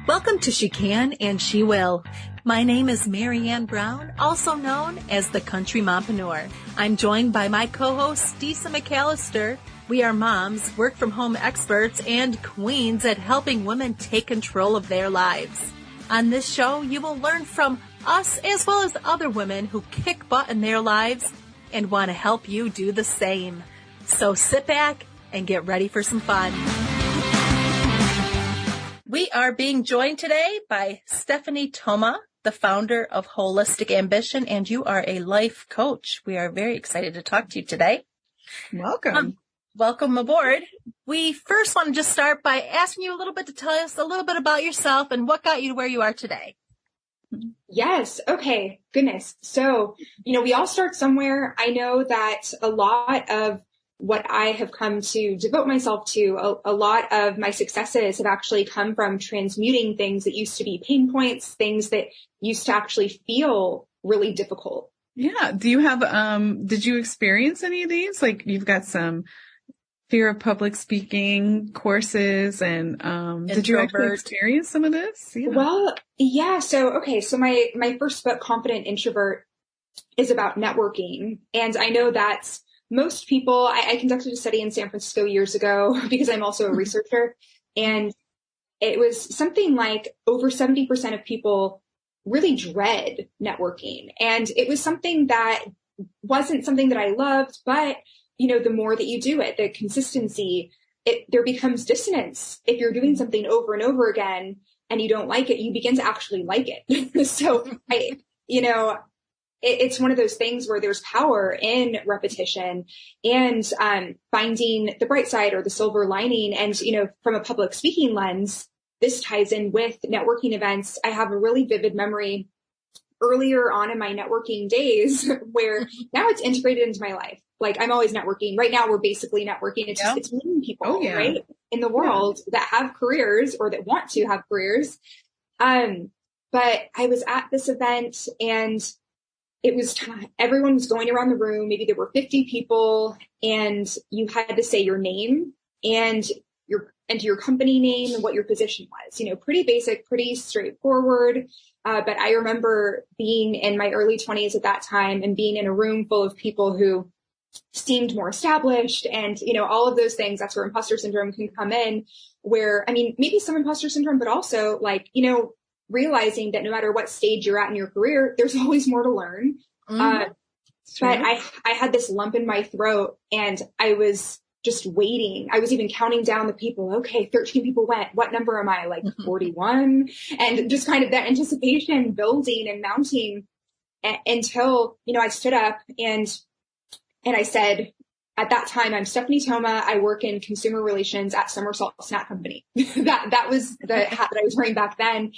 Welcome to She Can and She Will. My name is Marianne Brown, also known as the Country Mompreneur. I'm joined by my co-host, Stisa McAllister. We are moms, work-from-home experts, and queens at helping women take control of their lives. On this show, you will learn from us as well as other women who kick butt in their lives and want to help you do the same. So sit back and get ready for some fun. We are being joined today by Stephanie Thoma, the founder of Holistic Ambition, and you are a life coach. We are very excited to talk to you today. Welcome. Welcome aboard. We first want to just start by asking you a little bit to tell us a little bit about yourself and what got you to where you are today. Yes. Okay. Goodness. So, we all start somewhere. I know that a lot of what I have come to devote myself to, a lot of my successes have actually come from transmuting things that used to be pain points, things that used to actually feel really difficult. Yeah. Do you have, did you experience any of these? Like you've got some fear of public speaking courses and, did you actually experience some of this? Yeah. Well, yeah. So my first book, Confident Introvert, is about networking. And I know that most people, I conducted a study in San Francisco years ago because I'm also a researcher. And it was something like over 70% of people really dread networking. And it was something that wasn't something that I loved, but the more that you do it, the consistency, there becomes dissonance. If you're doing something over and over again and you don't like it, you begin to actually like it. So it's one of those things where there's power in repetition and finding the bright side or the silver lining. And, from a public speaking lens, this ties in with networking events. I have a really vivid memory earlier on in my networking days where now it's integrated into my life. Like I'm always networking. Right now, we're basically networking. It's just, it's meeting people, right, in the world that have careers or that want to have careers. But I was at this event and it was everyone was going around the room. Maybe there were 50 people and you had to say your name and your company name and what your position was, pretty basic, pretty straightforward. But I remember being in my early 20s at that time and being in a room full of people who seemed more established and, all of those things. That's where imposter syndrome can come in, where, maybe some imposter syndrome, but also realizing that no matter what stage you're at in your career, there's always more to learn. But I had this lump in my throat and I was just waiting. I was even counting down the people. Okay, 13 people went. What number am I? Like 41? And just kind of that anticipation building and mounting until, I stood up and I said, at that time, I'm Stephanie Thoma. I work in consumer relations at Somersault Snack Company. that was the hat that I was wearing back then.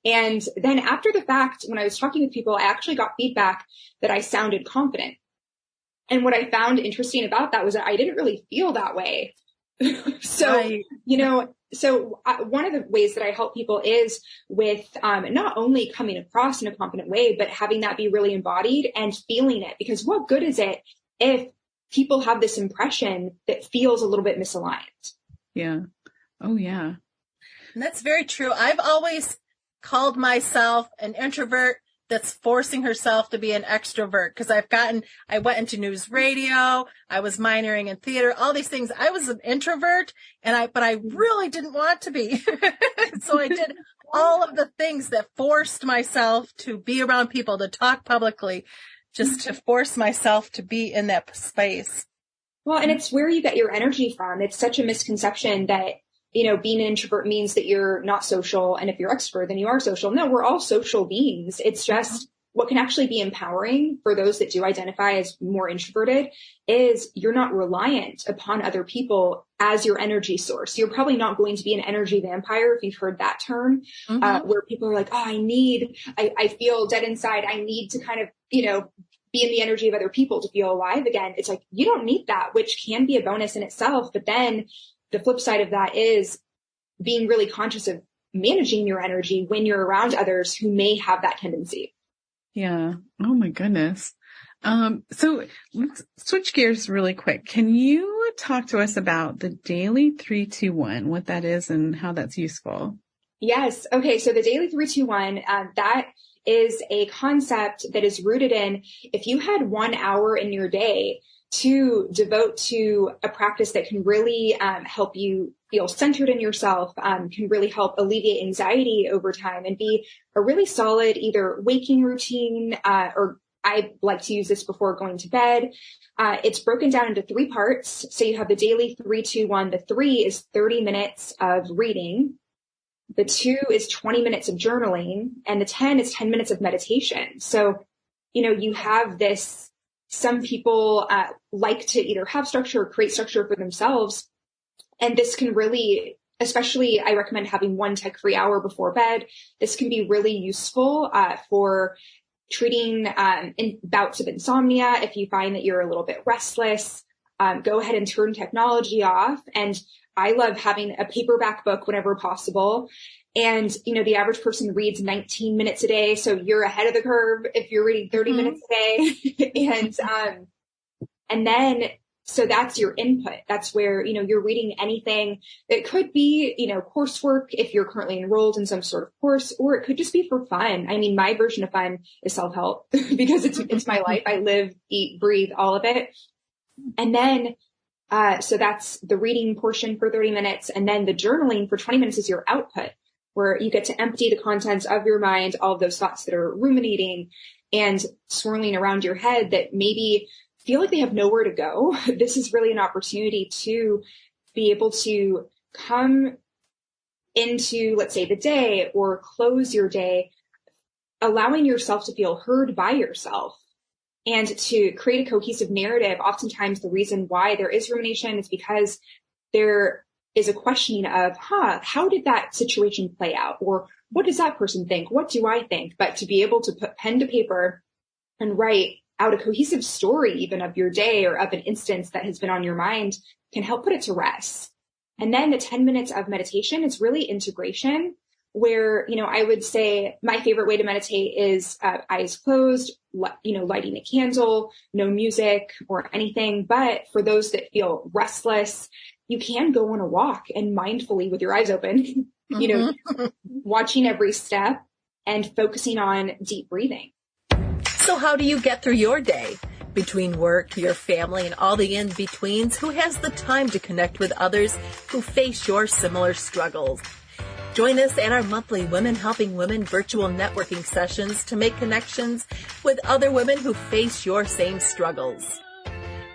And then after the fact, when I was talking with people, I actually got feedback that I sounded confident. And what I found interesting about that was that I didn't really feel that way. So, right. One of the ways that I help people is with not only coming across in a confident way, but having that be really embodied and feeling it. Because what good is it if people have this impression that feels a little bit misaligned? Yeah. Oh, yeah. And that's very true. I've always called myself an introvert that's forcing herself to be an extrovert because I went into news radio. I was minoring in theater, all these things. I was an introvert but I really didn't want to be. So I did all of the things that forced myself to be around people, to talk publicly, just to force myself to be in that space. Well, and it's where you get your energy from. It's such a misconception that, being an introvert means that you're not social. And if you're extrovert, then you are social. No, we're all social beings. It's just what can actually be empowering for those that do identify as more introverted is you're not reliant upon other people as your energy source. You're probably not going to be an energy vampire if you've heard that term, where people are like, oh, I feel dead inside. I need to kind of, be in the energy of other people to feel alive again. It's like, you don't need that, which can be a bonus in itself. But then the flip side of that is being really conscious of managing your energy when you're around others who may have that tendency. Yeah. Oh my goodness. So let's switch gears really quick. Can you talk to us about the daily 3-2-1, what that is and how that's useful? Yes. Okay. So the daily 3-2-1, that is a concept that is rooted in if you had 1 hour in your day to devote to a practice that can really help you feel centered in yourself, can really help alleviate anxiety over time and be a really solid either waking routine, or I like to use this before going to bed. It's broken down into 3 parts. So you have the daily 3-2-1. The 3 is 30 minutes of reading. The 2 is 20 minutes of journaling, and the 10 is 10 minutes of meditation. So, you have this, some people like to either have structure or create structure for themselves. And this can really, especially I recommend having 1 tech-free hour before bed. This can be really useful for treating in bouts of insomnia. If you find that you're a little bit restless, go ahead and turn technology off. And I love having a paperback book whenever possible. And, the average person reads 19 minutes a day. So you're ahead of the curve if you're reading 30 minutes a day. And then, so that's your input. That's where, you're reading anything that could be, coursework if you're currently enrolled in some sort of course, or it could just be for fun. I mean, my version of fun is self-help because it's my life. I live, eat, breathe, all of it. And then, so that's the reading portion for 30 minutes. And then the journaling for 20 minutes is your output, where you get to empty the contents of your mind, all of those thoughts that are ruminating and swirling around your head that maybe feel like they have nowhere to go. This is really an opportunity to be able to come into, let's say, the day or close your day, allowing yourself to feel heard by yourself. And to create a cohesive narrative. Oftentimes the reason why there is rumination is because there is a questioning of, how did that situation play out? Or what does that person think? What do I think? But to be able to put pen to paper and write out a cohesive story even of your day or of an instance that has been on your mind can help put it to rest. And then the 10 minutes of meditation is really integration, where, I would say my favorite way to meditate is eyes closed, lighting a candle, no music or anything. But for those that feel restless, you can go on a walk and mindfully with your eyes open, watching every step and focusing on deep breathing. So how do you get through your day? Between work, your family, and all the in-betweens, who has the time to connect with others who face your similar struggles? Join us at our monthly Women Helping Women virtual networking sessions to make connections with other women who face your same struggles.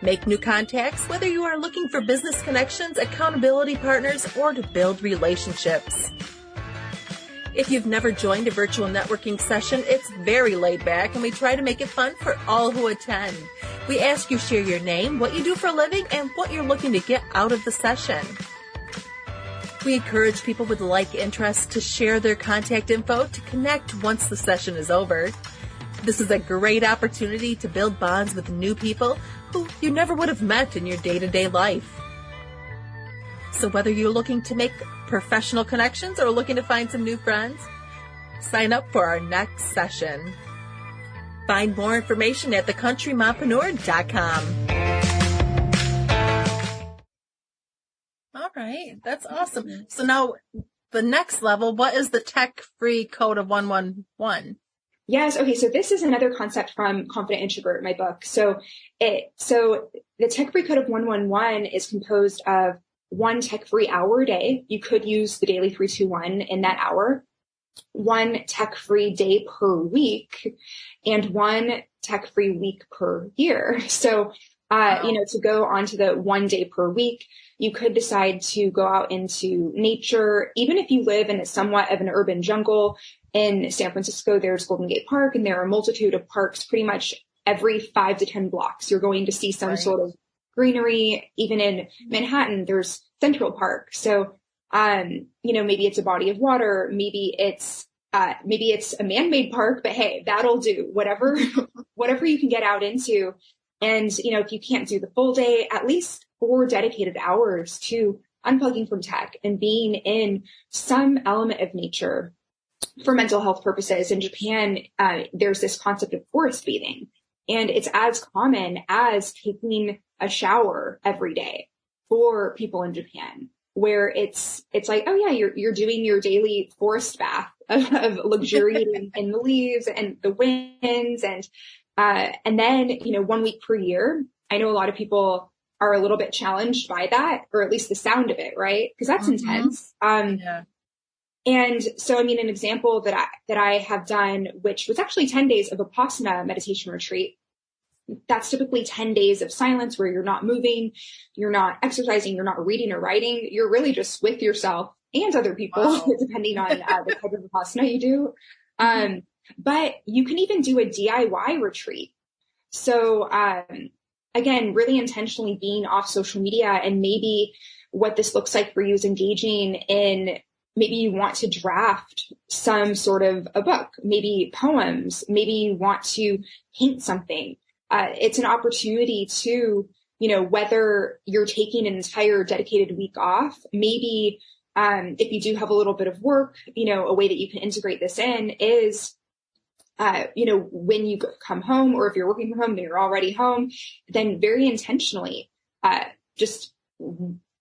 Make new contacts, whether you are looking for business connections, accountability partners, or to build relationships. If you've never joined a virtual networking session, it's very laid back and we try to make it fun for all who attend. We ask you share your name, what you do for a living, and what you're looking to get out of the session. We encourage people with like interests to share their contact info to connect once the session is over. This is a great opportunity to build bonds with new people who you never would have met in your day-to-day life. So whether you're looking to make professional connections or looking to find some new friends, sign up for our next session. Find more information at thecountrymompreneur.com. All right, that's awesome. So now the next level, what is the tech-free code of 111? Yes. Okay. So this is another concept from Confident Introvert, my book. So the tech-free code of 111 is composed of 1 tech-free hour a day. You could use the daily 3-2-1 in that hour, 1 tech-free day per week, and 1 tech-free week per year. So, to go on to the 1 day per week, you could decide to go out into nature. Even if you live in somewhat of an urban jungle in San Francisco, there's Golden Gate Park, and there are a multitude of parks pretty much every 5 to 10 blocks. You're going to see some sort of greenery. Even in Manhattan, there's Central Park. So, maybe it's a body of water. Maybe it's a man-made park, but hey, that'll do. Whatever you can get out into. And, if you can't do the full day, at least 4 dedicated hours to unplugging from tech and being in some element of nature for mental health purposes. In Japan, there's this concept of forest bathing, and it's as common as taking a shower every day for people in Japan. where it's like, oh yeah, you're doing your daily forest bath of luxuriating in the leaves and the winds. And then, 1 week per year, I know a lot of people are a little bit challenged by that, or at least the sound of it, right? Because that's intense. Yeah. And so, an example that I have done, which was actually 10 days of Vipassana meditation retreat. That's typically 10 days of silence where you're not moving, you're not exercising, you're not reading or writing. You're really just with yourself and other people, wow. Depending on the type of Vipassana you do. But you can even do a DIY retreat. So, again, really intentionally being off social media, and maybe what this looks like for you is engaging in, maybe you want to draft some sort of a book, maybe poems, maybe you want to paint something. It's an opportunity to, whether you're taking an entire dedicated week off, maybe, if you do have a little bit of work, a way that you can integrate this in is, when you come home, or if you're working from home and you're already home, then very intentionally, just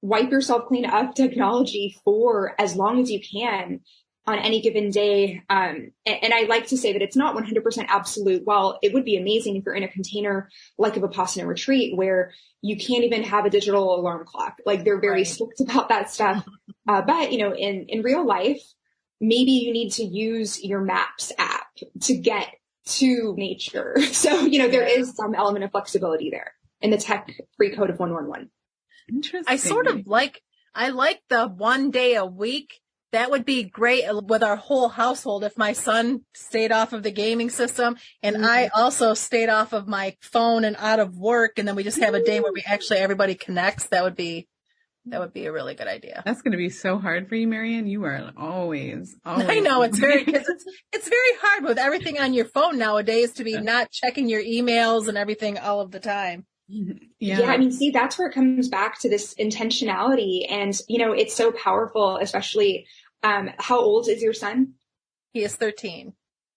wipe yourself clean of technology for as long as you can on any given day. And I like to say that it's not 100% absolute. While it would be amazing if you're in a container like a Vipassana retreat where you can't even have a digital alarm clock, like they're very strict about that stuff. But, in real life, maybe you need to use your Maps app to get to nature. So, there is some element of flexibility there in the tech-free code of 111. Interesting. I like the 1 day a week. That would be great with our whole household if my son stayed off of the gaming system and I also stayed off of my phone and out of work, and then we just have a day where everybody connects. That would be a really good idea. That's going to be so hard for you, Marianne. You are always. I know it's very hard with everything on your phone nowadays to be not checking your emails and everything all of the time. Yeah. See, that's where it comes back to this intentionality, and it's so powerful, especially. How old is your son? He is 13.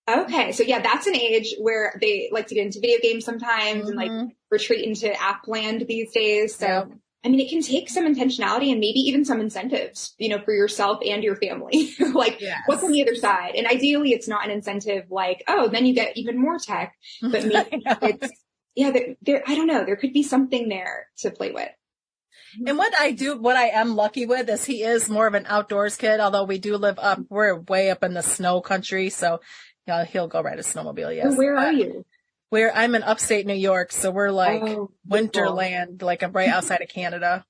Okay. So yeah, that's an age where they like to get into video games sometimes and like retreat into app land these days. So, it can take some intentionality and maybe even some incentives, for yourself and your family, like what's on the other side. And ideally it's not an incentive like, oh, then you get even more tech, but maybe it's, I don't know. There could be something there to play with. And what I am lucky with is he is more of an outdoors kid, although we do we're way up in the snow country. So he'll go ride a snowmobile. Yes. Where are you? I'm in upstate New York. So we're like winterland, like I'm right outside of Canada.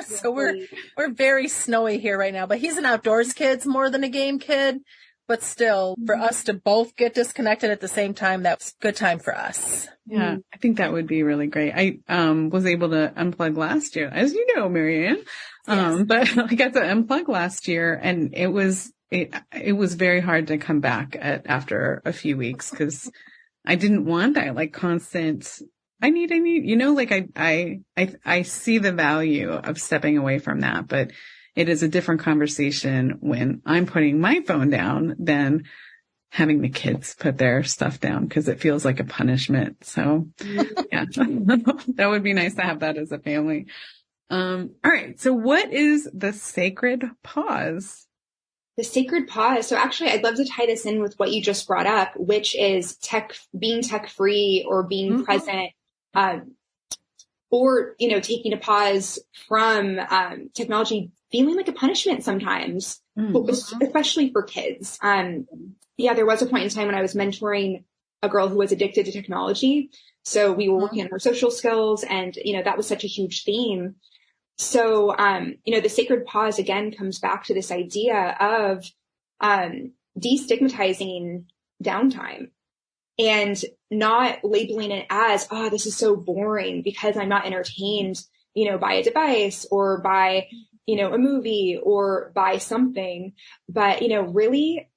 So we're very snowy here right now, but he's an outdoors kid more than a game kid. But still, for us to both get disconnected at the same time, that's a good time for us. Yeah, I think that would be really great. I was able to unplug last year, as you know, Marianne. But I got to unplug last year, and it was very hard to come back after a few weeks because I didn't want that like constant. I need. I see the value of stepping away from that, but it is a different conversation when I'm putting my phone down than having the kids put their stuff down because it feels like a punishment. So yeah, that would be nice to have that as a family. All right. So what is the sacred pause? The sacred pause. So actually, I'd love to tie this in with what you just brought up, which is being tech free or being present, or, taking a pause from technology feeling like a punishment sometimes, especially for kids. There was a point in time when I was mentoring a girl who was addicted to technology. So we were working on her social skills, and, that was such a huge theme. So, the sacred pause again comes back to this idea of destigmatizing downtime and not labeling it as, oh, this is so boring because I'm not entertained, by a device or by, a movie or by something, but, really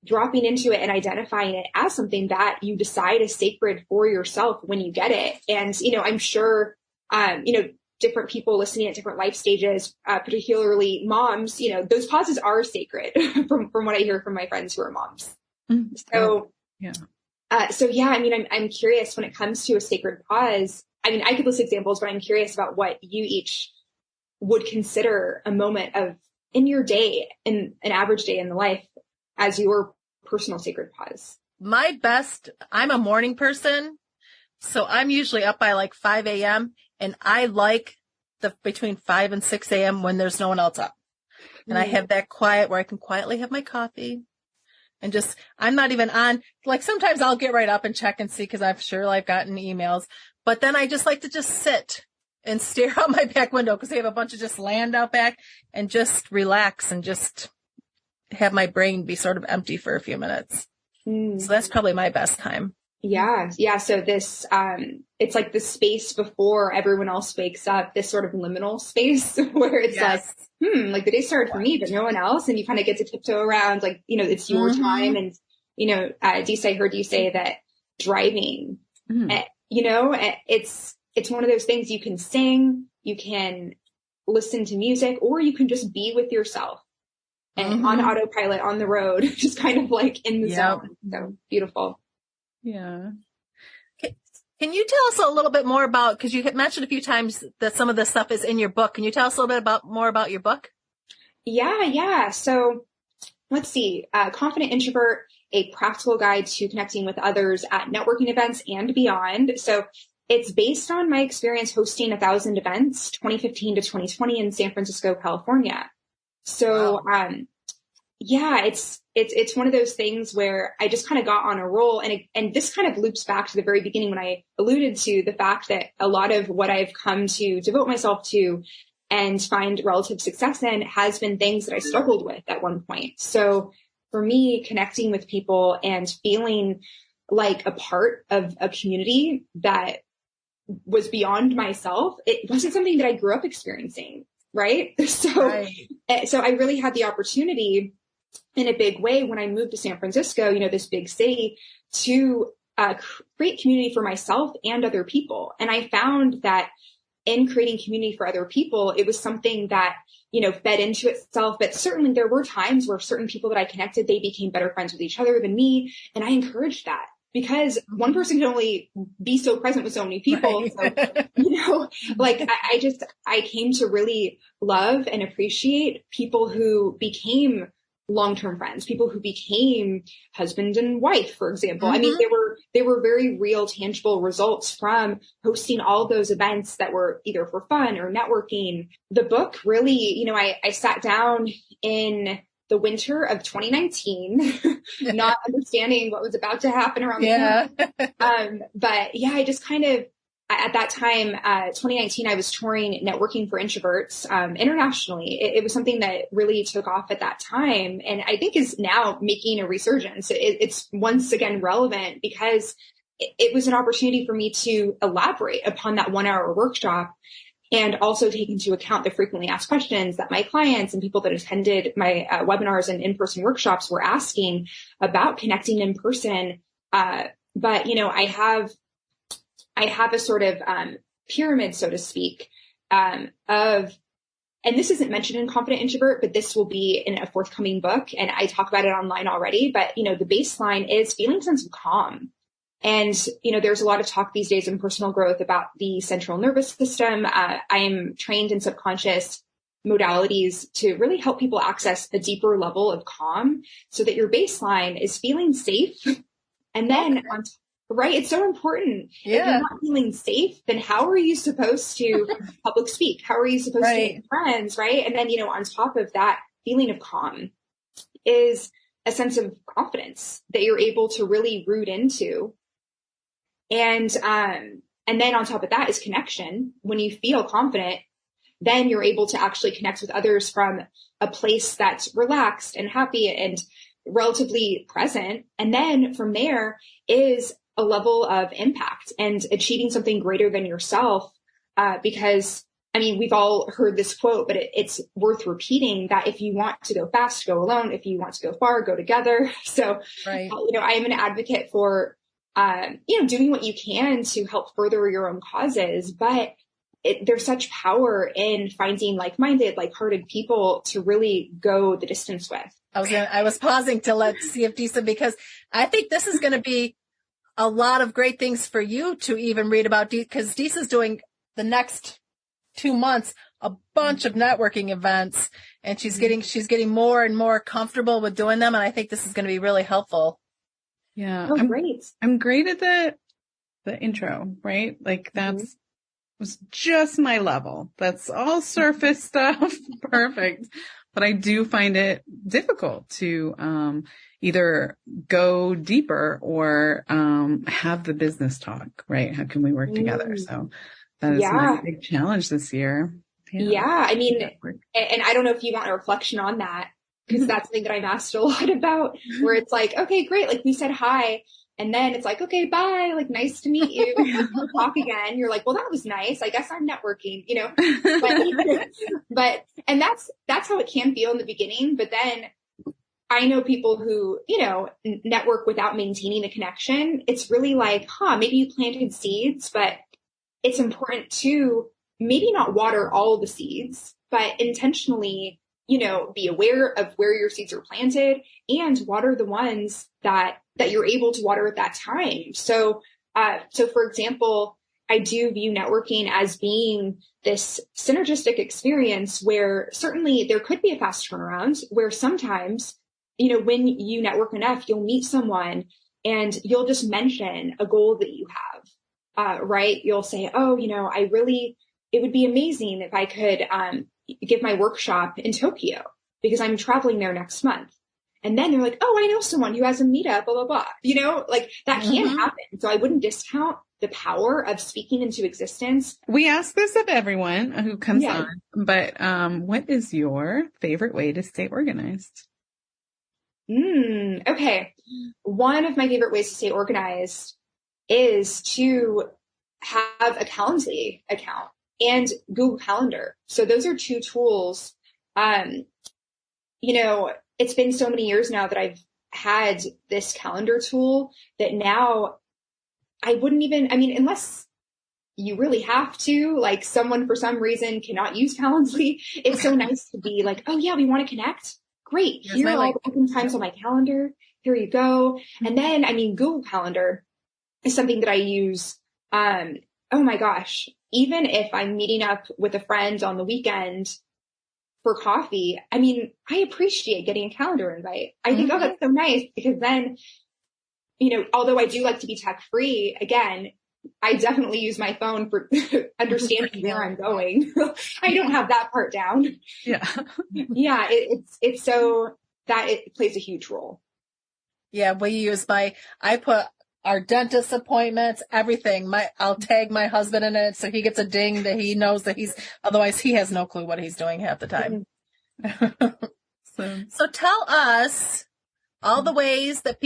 dropping into it and identifying it as something that you decide is sacred for yourself when you get it. And, I'm sure, different people listening at different life stages, particularly moms, those pauses are sacred from what I hear from my friends who are moms. So, I'm curious when it comes to a sacred pause. I could list examples, but I'm curious about what you each would consider a moment of in your day, in an average day in the life, as your personal sacred pause? I'm a morning person, so I'm usually up by like 5 a.m. and I like between 5 and 6 a.m. when there's no one else up. And I have that quiet where I can quietly have my coffee and I'm not even on, like sometimes I'll get right up and check and see because I'm sure I've gotten emails, but then I just like to just sit and stare out my back window because they have a bunch of just land out back and just relax and just have my brain be sort of empty for a few minutes. So that's probably my best time. Yeah. Yeah. So this, it's like the space before everyone else wakes up, this sort of liminal space where it's like the day started for me, but no one else. And you kind of get to tiptoe around, like, it's your time. And, Disa, I heard you say that driving, it's one of those things you can sing, you can listen to music, or you can just be with yourself. And on autopilot on the road, just kind of like in the zone. So beautiful. Yeah. Can you tell us a little bit more about, because you had mentioned a few times that some of this stuff is in your book. Can you tell us a little bit more about your book? Yeah. So let's see. Confident Introvert, a practical guide to connecting with others at networking events and beyond. So it's based on my experience hosting 1,000 events, 2015 to 2020 in San Francisco, California. So, wow. It's one of those things where I just kind of got on a roll, and this kind of loops back to the very beginning when I alluded to the fact that a lot of what I've come to devote myself to and find relative success in has been things that I struggled with at one point. So for me, connecting with people and feeling like a part of a community that was beyond myself, it wasn't something that I grew up experiencing. Right. So I really had the opportunity in a big way when I moved to San Francisco, this big city, to create community for myself and other people. And I found that in creating community for other people, it was something that, fed into itself. But certainly there were times where certain people that I connected, they became better friends with each other than me. And I encouraged that. Because one person can only be so present with so many people. Right. So, I came to really love and appreciate people who became long-term friends, people who became husband and wife, for example. I mean, they were very real, tangible results from hosting all of those events that were either for fun or networking. The book really, I sat down in the winter of 2019, not understanding what was about to happen around the corner. But I just kind of, at that time, 2019, I was touring networking for introverts internationally. It was something that really took off at that time, and I think is now making a resurgence. It's once again relevant because it was an opportunity for me to elaborate upon that 1-hour workshop and also take into account the frequently asked questions that my clients and people that attended my webinars and in-person workshops were asking about connecting in person. But, I have a sort of pyramid, so to speak, and this isn't mentioned in Confident Introvert, but this will be in a forthcoming book. And I talk about it online already. But, the baseline is feeling a sense of calm. And, there's a lot of talk these days in personal growth about the central nervous system. I am trained in subconscious modalities to really help people access a deeper level of calm so that your baseline is feeling safe. And then, right, it's so important. Yeah. If you're not feeling safe, then how are you supposed to public speak? How are you supposed to make friends, right? And then, on top of that feeling of calm is a sense of confidence that you're able to really root into. And then on top of that is connection. When you feel confident, then you're able to actually connect with others from a place that's relaxed and happy and relatively present. And then from there is a level of impact and achieving something greater than yourself. Because we've all heard this quote, but it's worth repeating that if you want to go fast, go alone. If you want to go far, go together. So, I am an advocate for, doing what you can to help further your own causes, but there's such power in finding like-minded, like-hearted people to really go the distance with. I was pausing to see if Disa, because I think this is going to be a lot of great things for you to even read about, because Disa's doing the next 2 months, a bunch of networking events, and she's getting more and more comfortable with doing them. And I think this is going to be really helpful. Yeah. Oh, great. I'm great at the intro, right? Like was just my level. That's all surface stuff. Perfect. But I do find it difficult to, either go deeper or, have the business talk, right? How can we work together? So that is my big challenge this year. Yeah. I mean, and I don't know if you want a reflection on that, because that's something that I'm asked a lot about, where it's like, okay, great. Like we said hi. And then it's like, okay, bye. Like, nice to meet you. We'll talk again. You're like, well, that was nice. I guess I'm networking, and that's how it can feel in the beginning. But then I know people who, network without maintaining a connection. It's really like, maybe you planted seeds, but it's important to maybe not water all the seeds, but intentionally, be aware of where your seeds are planted and water the ones that you're able to water at that time. So for example, I do view networking as being this synergistic experience where certainly there could be a fast turnaround, where sometimes, when you network enough, you'll meet someone and you'll just mention a goal that you have, right? You'll say, it would be amazing if I could give my workshop in Tokyo because I'm traveling there next month. And then they're like, oh, I know someone who has a meetup, blah, blah, blah. Like that can happen. So I wouldn't discount the power of speaking into existence. We ask this of everyone who comes on, but what is your favorite way to stay organized? Okay. One of my favorite ways to stay organized is to have a Calendly account and Google Calendar. So those are two tools. It's been so many years now that I've had this calendar tool that now I wouldn't even, unless you really have to, like someone for some reason cannot use Calendly. It's so nice to be like, oh yeah, we want to connect. Great. Here are all the open times on my calendar. Here you go. And then, Google Calendar is something that I use. Oh my gosh. Even if I'm meeting up with a friend on the weekend for coffee, I appreciate getting a calendar invite. I think, oh, that's so nice, because then, although I do like to be tech free, again, I definitely use my phone for understanding where I'm going. I don't have that part down. Yeah. Yeah. It's so that it plays a huge role. Yeah. We use I put our dentist appointments, everything. I'll tag my husband in it so he gets a ding that he knows that otherwise he has no clue what he's doing half the time. So tell us all the ways that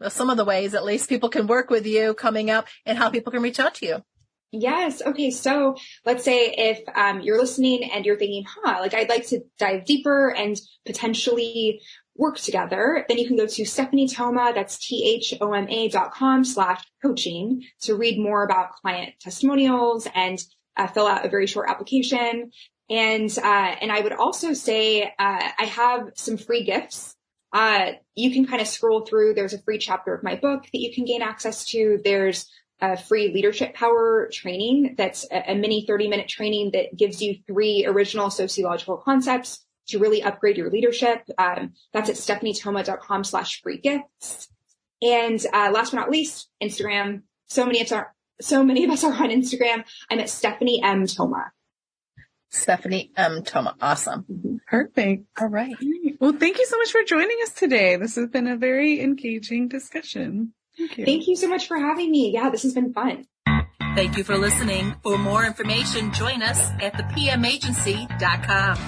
some of the ways at least people can work with you coming up and how people can reach out to you. Yes. Okay. So let's say if you're listening and you're thinking, I'd like to dive deeper and potentially work together, then you can go to Stephanie Thoma, that's THOMA.com/coaching to read more about client testimonials and fill out a very short application. And I would also say I have some free gifts. You can kind of scroll through. There's a free chapter of my book that you can gain access to. There's a free leadership power training that's a mini 30-minute training that gives you 3 original sociological concepts to really upgrade your leadership. That's at stephaniethoma.com/free gifts. And last but not least, Instagram. So many of us are on Instagram. I'm at Stephanie M. Thoma. Stephanie M. Thoma. Awesome. Perfect. All right. Well, thank you so much for joining us today. This has been a very engaging discussion. Thank you. Thank you so much for having me. Yeah, this has been fun. Thank you for listening. For more information, join us at thepmagency.com.